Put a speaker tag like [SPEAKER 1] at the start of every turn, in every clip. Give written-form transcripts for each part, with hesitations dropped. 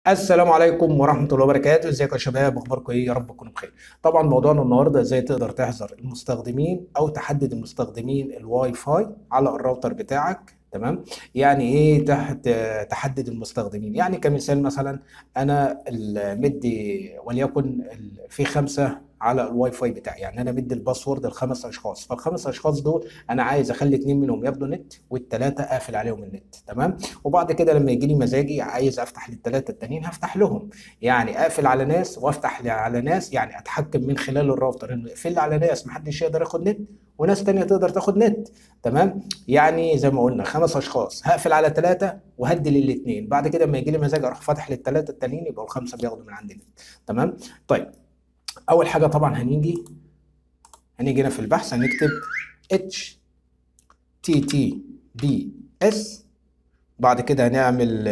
[SPEAKER 1] السلام عليكم ورحمة الله وبركاته، ازيكم يا شباب؟ اخباركم ايه؟ يا رب تكونوا بخير. طبعا موضوعنا النهارده ازاي تقدر تحذر المستخدمين او تحدد المستخدمين الواي فاي على الراوتر بتاعك. تمام. يعني ايه تحدد المستخدمين؟ يعني كمثال مثلا انا مدي وليكن في خمسة على الواي فاي بتاعي، يعني انا مدي الباسورد لخمس اشخاص، فالخمس اشخاص دول انا عايز اخلي اتنين منهم ياخدوا نت والتلاته اقفل عليهم النت. تمام. وبعد كده لما يجي لي مزاجي عايز افتح للثلاثه التانيين هفتح لهم. يعني اقفل على ناس وافتح على ناس، يعني اتحكم من خلال الراوتر انه يقفل على ناس محدش يقدر ياخد نت، وناس تانية تقدر تاخد نت. تمام. يعني زي ما قلنا خمس اشخاص هقفل على ثلاثه وهدي للاثنين، بعد كده لما يجي لي مزاج اروح فاتح للثلاثه التانيين، يبقوا الخمسه بياخدوا من عندي نت. تمام. طيب، اول حاجه طبعا هنيجي هنا في البحث هنكتب HTTPS. بعد كده هنعمل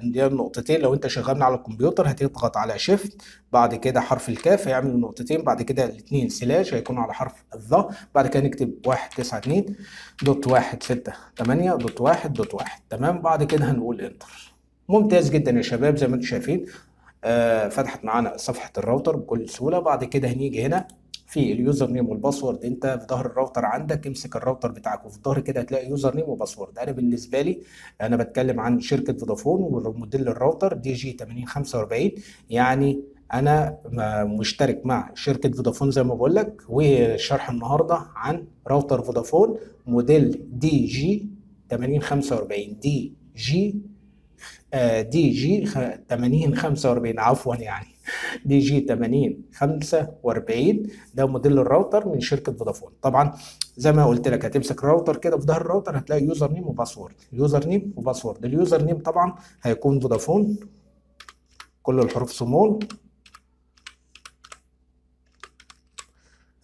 [SPEAKER 1] دي نقطتين. لو انت شغال على الكمبيوتر هتضغط على شيفت، بعد كده حرف الكاف هيعمل نقطتين، بعد كده الاثنين سلاش هيكونوا على حرف الظا، بعد كده نكتب 192.168.1.1. تمام. بعد كده هنقول انتر. ممتاز جدا يا شباب، زي ما انتم شايفين فتحت معانا صفحة الراوتر بكل سهولة. بعد كده هنيجي هنا في اليوزر نيم والباسورد. انت في ظهر الراوتر عندك امسك الراوتر بتاعك وفي الظهر كده هتلاقي يوزر نيم وباسورد. انا بالنسبه لي انا بتكلم عن شركه فودافون وموديل الراوتر دي جي 8045. يعني انا مشترك مع شركه فودافون زي ما بقول لك، وشرح النهارده عن راوتر فودافون موديل دي جي 8045 دي جي 8045 عفوا يعني. دي جي 8045 ده موديل الراوتر من شركه فودافون. طبعا زي ما قلت لك هتمسك الراوتر كده، في ظهر الراوتر هتلاقي يوزر نيم وباسورد، يوزر نيم وباسورد. اليوزر نيم طبعا هيكون فودافون كل الحروف سمول،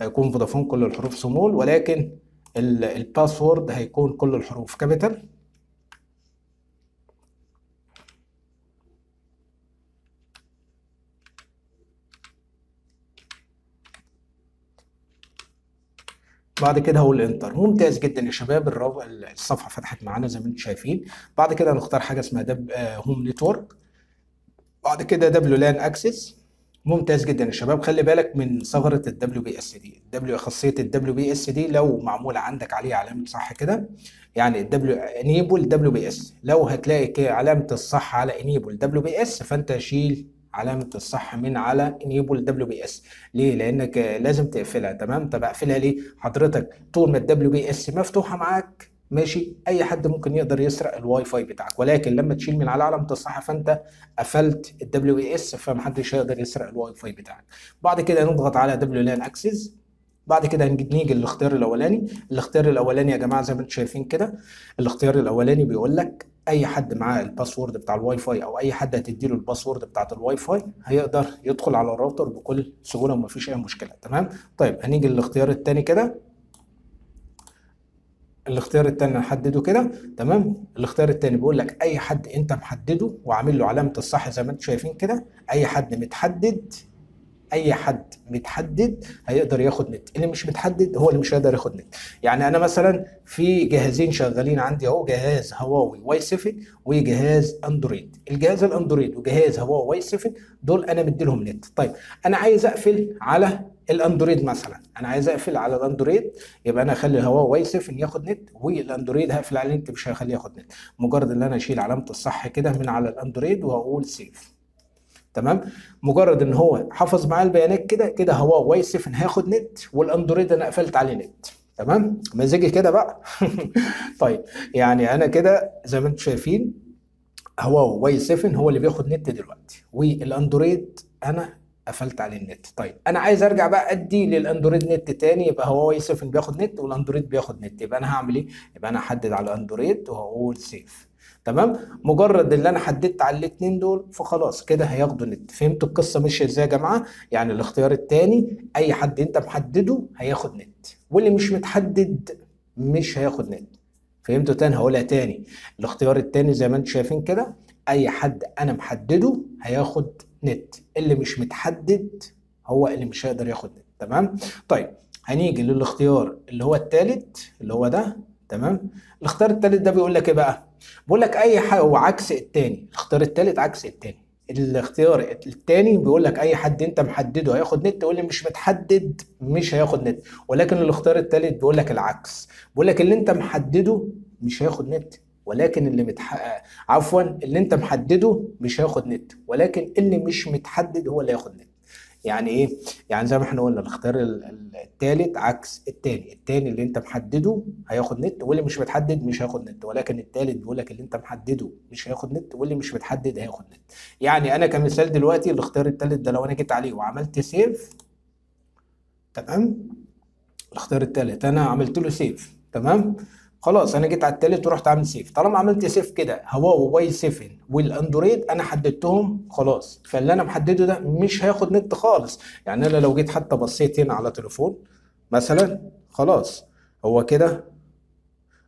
[SPEAKER 1] هيكون فودافون كل الحروف سمول، ولكن الباسورد هيكون كل الحروف كابيتال. بعد كده هقول انتر. ممتاز جدا يا شباب، الصفحه فتحت معانا زي ما انتم شايفين. بعد كده هنختار حاجه اسمها دب هوم نتورك، بعد كده دبليو لان اكسس. ممتاز جدا يا شباب، خلي بالك من ثغره الدبليو بي اس دي. الدبليو خاصيه الدبليو بي اس دي لو معموله عندك عليها علامه صح كده، يعني الدبليو انيبل دبليو بي اس، لو هتلاقي علامه الصح على انيبل دبليو بي اس فانت شيل علامه الصح من على انيبل دبليو بي اس. ليه؟ لانك لازم تقفلها. تمام. طب اقفلها ليه حضرتك؟ طول ما الدبليو بي اس مفتوحه معاك ماشي، اي حد ممكن يقدر يسرق الواي فاي بتاعك، ولكن لما تشيل من على علامه الصح فانت قفلت الدبليو اي اس، فمحدش هيقدر يسرق الواي فاي بتاعك. بعد كده نضغط على دبليو لان اكسس. بعد كده نيجي للاختيار الاولاني. الاختيار الاولاني يا جماعه زي ما انتم شايفين كده، الاختيار الاولاني بيقول لك اي حد معاه الباسورد بتاع الواي فاي او اي حد هتديله الباسورد بتاعت الواي فاي هيقدر يدخل على الراوتر بكل سهوله ومفيش اي مشكله. تمام. طيب هنيجي للاختيار الثاني كده. الاختيار التاني نحدده كده. تمام. الاختيار التاني بيقول لك اي حد انت محدده وعامل له علامه الصح زي ما انتم شايفين كده، اي حد متحدد، اي حد متحدد هيقدر ياخد نت، اللي مش متحدد هو اللي مش هيقدر ياخد نت. يعني انا مثلا في جهازين شغالين عندي اهو، جهاز هواوي واي 7 وجهاز اندرويد. الجهاز الاندرويد وجهاز هواوي واي 7 دول انا مدي لهم نت. طيب انا عايز اقفل على الاندرويد مثلا، انا عايز اقفل على الاندرويد، يبقى انا اخلي هواوي واي 7 ياخد نت والاندرويد هقفل عليه نت مش هخليه ياخد نت. مجرد ان انا اشيل علامه الصح كده من على الاندرويد وهقول سيف. تمام. مجرد ان هو حفظ معاه البيانات كده كده هو واي 7 هياخد نت، والاندرويد انا قفلت عليه نت. تمام. مزاجي كده بقى. طيب، يعني انا كده زي ما انتم شايفين هو واي 7 هو اللي بياخد نت دلوقتي، والاندرويد انا قفلت عليه النت. طيب انا عايز ارجع بقى ادي للاندرويد نت تاني، يبقى هو واي 7 بياخد نت والاندرويد بياخد نت، يبقى انا هعمل ايه؟ يبقى انا هحدد على الاندرويد وهقول سيف. تمام. مجرد اللي انا حددت على الاثنين دول فخلاص كده هياخدوا نت. فهمتوا القصه ماشيه ازاي يا جماعه؟ يعني الاختيار الثاني اي حد انت محدده هياخد نت، واللي مش متحدد مش هياخد نت. فهمتوا؟ تاني هقولها تاني. الاختيار التاني زي ما انتم شايفين كده، اي حد انا محدده هياخد نت، اللي مش متحدد هو اللي مش هيقدر ياخد نت. تمام. طيب هنيجي للاختيار اللي هو التالت اللي هو ده. تمام. الاختيار التالت ده بيقول لك ايه بقى؟ بيقول لك اي حاجه، هو عكس التاني، الاختيار التالت عكس التاني. الاختيار التاني بيقول لك اي حد انت محدده هياخد نت، واللي مش متحدد مش هياخد نت. ولكن الاختيار التالت بيقول لك العكس، بيقول لك اللي انت محدده مش هياخد نت، ولكن عفوا اللي انت محدده مش هياخد نت، ولكن اللي مش متحدد هو اللي هياخد نت. يعني ايه؟ يعني زي ما احنا قلنا الاختيار التالت عكس التاني. التاني اللي انت محدده هياخد نت، واللي مش متحدد مش هياخد نت. ولكن التالت بيقول لك اللي انت محدده مش هياخد نت، واللي مش متحدد هياخد نت. يعني انا كمثال دلوقتي الاختيار التالت ده لو انا جيت عليه وعملت سيف، تمام، الاختيار التالت انا عملت له سيف، تمام، خلاص انا جيت على التالت ورحت عامل سيف. طالما عملت سيف كده هواوي واي 7 والاندرويد انا حددتهم خلاص، فاللي انا محدده ده مش هياخد نت خالص. يعني انا لو جيت حتى بصيت هنا على تليفون مثلا، خلاص هو كده،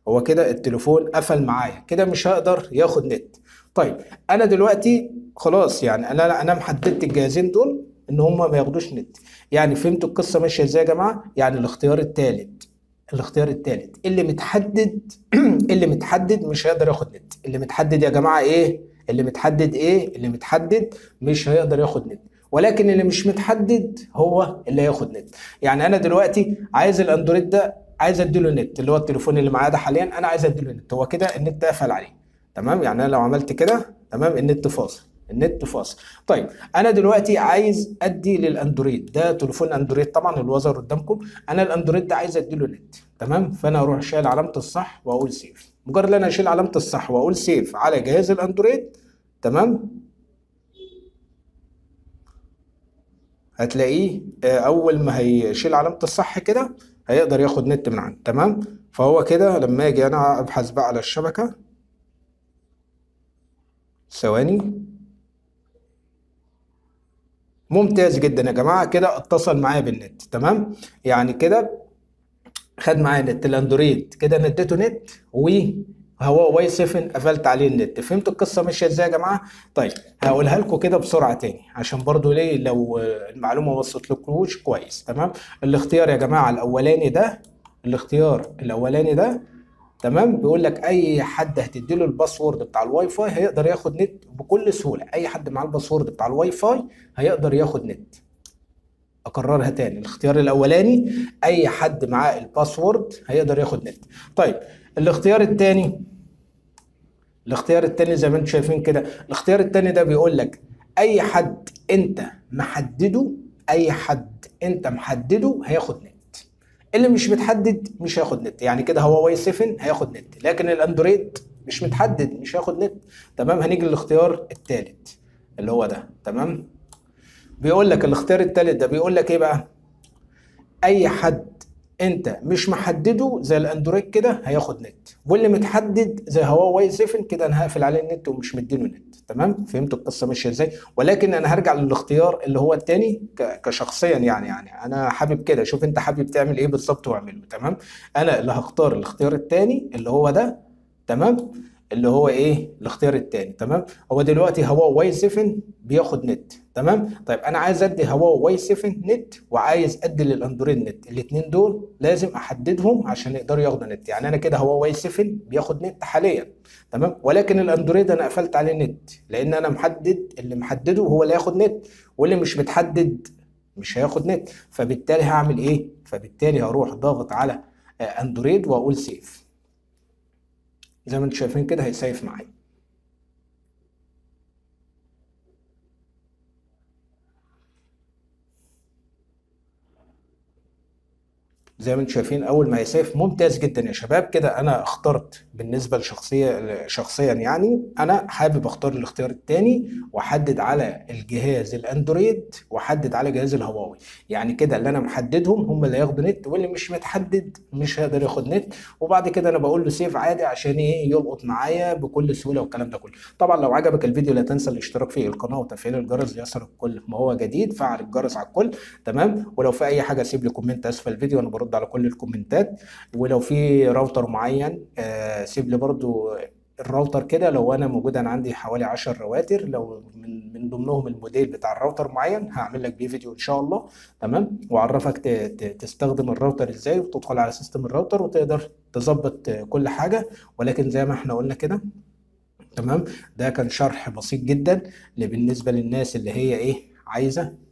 [SPEAKER 1] هو كده التليفون قفل معايا كده، مش هقدر ياخد نت. طيب انا دلوقتي خلاص، يعني انا محددت الجهازين دول ان هم ما ياخدوش نت. يعني فهمتوا القصه ماشيه ازاي يا جماعه؟ يعني الاختيار الثالث، الاختيار الثالث اللي متحدد اللي متحدد مش هيقدر ياخد نت. اللي متحدد يا جماعه ايه؟ اللي متحدد ايه؟ اللي متحدد مش هيقدر ياخد نت، ولكن اللي مش متحدد هو اللي هياخد نت. يعني انا دلوقتي عايز الاندرويد ده، عايز اديله نت، اللي هو التليفون اللي معايا ده حاليا انا عايز اديله نت، هو كده النت قفل عليه، تمام. يعني انا لو عملت كده تمام النت فاصل، النت فاصل. طيب انا دلوقتي عايز ادي للاندرويد ده، تليفون اندرويد طبعا اللي ظهر قدامكم، انا الاندرويد ده عايز اديله نت، تمام. فانا اروح شايل علامه الصح واقول سيف. مجرد ان انا اشيل علامه الصح واقول سيف على جهاز الاندرويد، تمام، هتلاقيه اول ما هيشيل علامة الصح كده هيقدر ياخد نت من عنده، تمام. فهو كده لما اجي انا ابحث بقى على الشبكة، ثواني، ممتاز جدا يا جماعة، كده اتصل معايا بالنت، تمام. يعني كده خد معايا نت الاندرويد، كده نديته نت، وهو واي 7 قفلت عليه النت. فهمتوا القصه ماشيه ازاي يا جماعه؟ طيب هقولها لكم كده بسرعه تاني عشان برضو ليه لو المعلومه وصلت لكوش كويس، تمام. الاختيار يا جماعه الاولاني ده، الاختيار الاولاني ده، تمام، بيقول لك اي حد هتديله الباسورد بتاع الواي فاي هيقدر ياخد نت بكل سهوله. اي حد معاه الباسورد بتاع الواي فاي هيقدر ياخد نت. اكررها تاني، الاختيار الاولاني اي حد معاه الباسورد هيقدر ياخد نت. طيب الاختيار التاني، الاختيار التاني زي ما انتم شايفين كده، الاختيار التاني ده بيقول لك اي حد انت محدده، اي حد انت محدده هياخد نت، اللي مش متحدد مش هياخد نت. يعني كده هو واي 7 هياخد نت، لكن الاندرويد مش متحدد مش هياخد نت، تمام. هنيجي للاختيار التالت اللي هو ده، تمام. بيقول لك الاختيار التالت ده بيقول لك ايه بقى؟ اي حد انت مش محدده زي الاندرويد كده هياخد نت، واللي متحدد زي هواوي 7 كده انا هقفل عليه النت ومش مديله نت، تمام. فهمتوا القصه ماشيه ازاي؟ ولكن انا هرجع للاختيار اللي هو التاني كشخصيا، يعني انا حابب كده، شوف انت حابب تعمل ايه بالظبط واعمله، تمام. انا اللي هختار الاختيار التاني اللي هو ده، تمام، اللي هو ايه الاختيار التاني، تمام. هو دلوقتي هواوي 7 بياخد نت، تمام. طيب انا عايز ادي هواوي 7 نت وعايز ادي للاندرويد نت، الاثنين دول لازم احددهم عشان يقدروا ياخدوا نت. يعني انا كده هواوي 7 بياخد نت حاليا، تمام، ولكن الاندرويد انا قفلت عليه نت لان انا محدد، اللي محدده هو اللي هياخد نت، واللي مش متحدد مش هياخد نت. فبالتالي هعمل ايه؟ فبالتالي هروح ضاغط على اندرويد واقول سيف. زي ما انتم شايفين كده هيسيف معايا. زي ما انتم شايفين اول ما هيسيف، ممتاز جدا يا شباب. كده انا اخترت بالنسبه لشخصيه شخصيا، يعني انا حابب اختار الاختيار الثاني واحدد على الجهاز الاندرويد واحدد على جهاز الهواوي. يعني كده اللي انا محددهم هم اللي هياخدوا نت، واللي مش متحدد مش هيقدر ياخد نت. وبعد كده انا بقول له سيف عادي عشان ايه؟ يلقط معايا بكل سهوله والكلام ده كله. طبعا لو عجبك الفيديو لا تنسى الاشتراك في القناه وتفعيل الجرس ليصلك كل ما هو جديد. فعل الجرس على الكل، تمام. ولو في اي حاجه سيب لي كومنت اسفل الفيديو، انا برد على كل الكومنتات. ولو في راوتر معين سيب لي برضو الراوتر كده، لو انا موجود انا عندي حوالي 10 رواتر، لو من ضمنهم الموديل بتاع الراوتر معين هعمل لك بيه فيديو ان شاء الله، تمام. واعرفك تستخدم الراوتر ازاي وتدخل على سيستم الراوتر وتقدر تظبط كل حاجه. ولكن زي ما احنا قلنا كده تمام. ده كان شرح بسيط جدا اللي بالنسبة للناس اللي هي ايه عايزة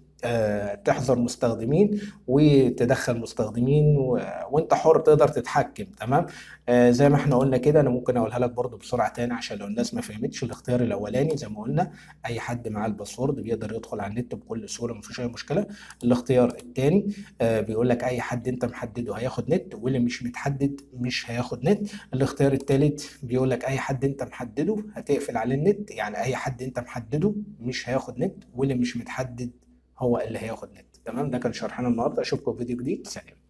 [SPEAKER 1] تحذر مستخدمين وتدخل مستخدمين وانت حر تقدر تتحكم. تمام. زي ما احنا قلنا كده، انا ممكن اقولها لك برضو بسرعة تاني عشان لو الناس ما فهمتش. الاختيار الاولاني زي ما قلنا اي حد معاه الباسورد بيقدر يدخل على النت بكل سهولة، مفيش اي مشكلة. الاختيار التاني بيقول لك اي حد انت محدده هياخد نت، واللي مش متحدد مش هياخد نت. الاختيار الثالث بيقول لك اي حد انت محدده هتقفل عليه النت، يعني اي حد انت محدده مش هياخد نت، واللي مش متحدد هو اللي هياخد نت. تمام. ده كان شرحنا النهارده، اشوفكم في فيديو جديد، سلام.